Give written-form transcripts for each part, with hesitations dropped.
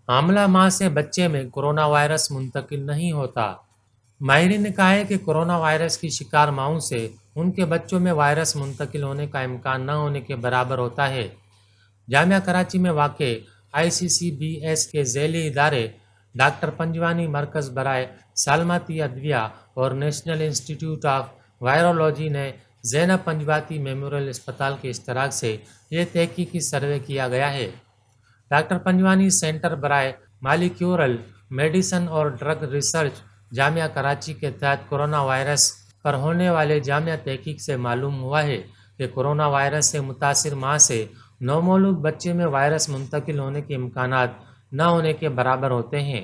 حاملہ ماں سے بچے میں کورونا وائرس منتقل نہیں ہوتا۔ ماہرین نے کہا ہے کہ کورونا وائرس کی شکار ماؤں سے ان کے بچوں میں وائرس منتقل ہونے کا امکان نہ ہونے کے برابر ہوتا ہے۔ جامعہ کراچی میں واقع ICCBS کے ذیلی ادارے ڈاکٹر پنجوانی مرکز برائے سالماتی ادویہ اور نیشنل انسٹی ٹیوٹ آف وائرولوجی نے زینب پنجواتی میموریل اسپتال کے اشتراک سے یہ تحقیقی سروے کیا گیا ہے۔ ڈاکٹر پنجوانی سینٹر برائے مالیکیولر میڈیسن اور ڈرگ ریسرچ جامعہ کراچی کے تحت کورونا وائرس پر ہونے والے جامعہ تحقیق سے معلوم ہوا ہے کہ کورونا وائرس سے متاثر ماں سے نومولود بچے میں وائرس منتقل ہونے کے امکانات نہ ہونے کے برابر ہوتے ہیں۔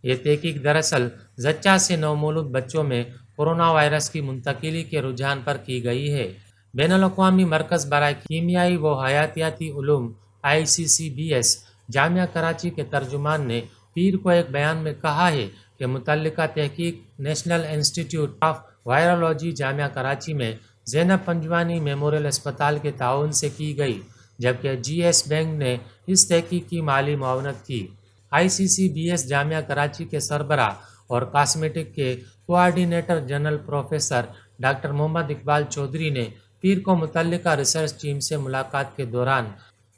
یہ تحقیق دراصل زچہ سے نومولود بچوں میں کورونا وائرس کی منتقلی کے رجحان پر کی گئی ہے۔ بین الاقوامی مرکز برائے کیمیائی و حیاتیاتی علوم ICCBS جامعہ کراچی کے ترجمان نے پیر کو ایک بیان میں کہا ہے کہ متعلقہ تحقیق نیشنل انسٹی ٹیوٹ آف وائرولوجی جامعہ کراچی میں زینب پنجوانی میموریل اسپتال کے تعاون سے کی گئی، جبکہ GS بینک نے اس تحقیق کی مالی معاونت کی۔ ICCBS جامعہ کراچی کے سربراہ اور کاسمیٹک کے کوآرڈینیٹر جنرل پروفیسر ڈاکٹر محمد اقبال چودھری نے پیر کو متعلقہ ریسرچ ٹیم سے ملاقات کے دوران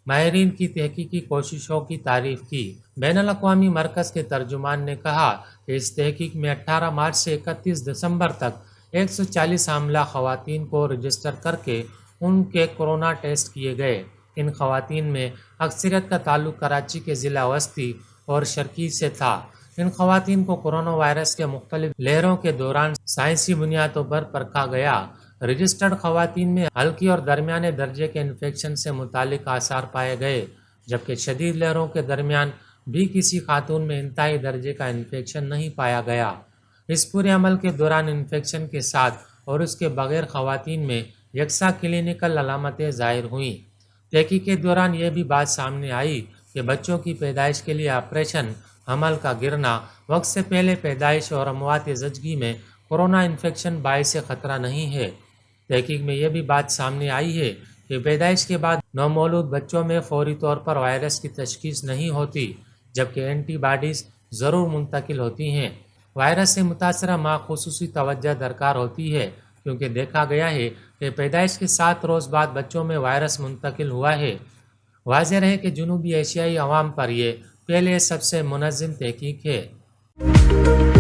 ماہرین کی تحقیقی کوششوں کی تعریف کی۔ بین الاقوامی مرکز کے ترجمان نے کہا کہ اس تحقیق میں 18 مارچ سے 31 دسمبر تک 140 حاملہ خواتین کو رجسٹر کر کے ان کے کورونا ٹیسٹ کیے گئے۔ ان خواتین میں اکثریت کا تعلق کراچی کے ضلع وسطی اور شرقی سے تھا۔ ان خواتین کو کورونا وائرس کے مختلف لہروں کے دوران سائنسی بنیادوں پر پرکھا گیا۔ رجسٹرڈ خواتین میں ہلکی اور درمیانے درجے کے انفیکشن سے متعلق آثار پائے گئے، جبکہ شدید لہروں کے درمیان بھی کسی خاتون میں انتہائی درجے کا انفیکشن نہیں پایا گیا۔ اس پورے عمل کے دوران انفیکشن کے ساتھ اور اس کے بغیر خواتین میں یکساں کلینکل علامتیں ظاہر ہوئیں۔ تحقیق کے دوران یہ بھی بات سامنے آئی کہ بچوں کی پیدائش کے لیے آپریشن، حمل کا گرنا، وقت سے پہلے پیدائش اور اموات زچگی میں کورونا انفیکشن باعث خطرہ نہیں ہے۔ تحقیق میں یہ بھی بات سامنے آئی ہے کہ پیدائش کے بعد نومولود بچوں میں فوری طور پر وائرس کی تشخیص نہیں ہوتی، جبکہ اینٹی باڈیز ضرور منتقل ہوتی ہیں۔ وائرس سے متاثرہ ماں خصوصی توجہ درکار ہوتی ہے، کیونکہ دیکھا گیا ہے کہ پیدائش کے 7 روز بعد بچوں میں وائرس منتقل ہوا ہے۔ واضح رہے کہ جنوبی ایشیائی عوام پر یہ پہلے سب سے منظم تحقیق ہے۔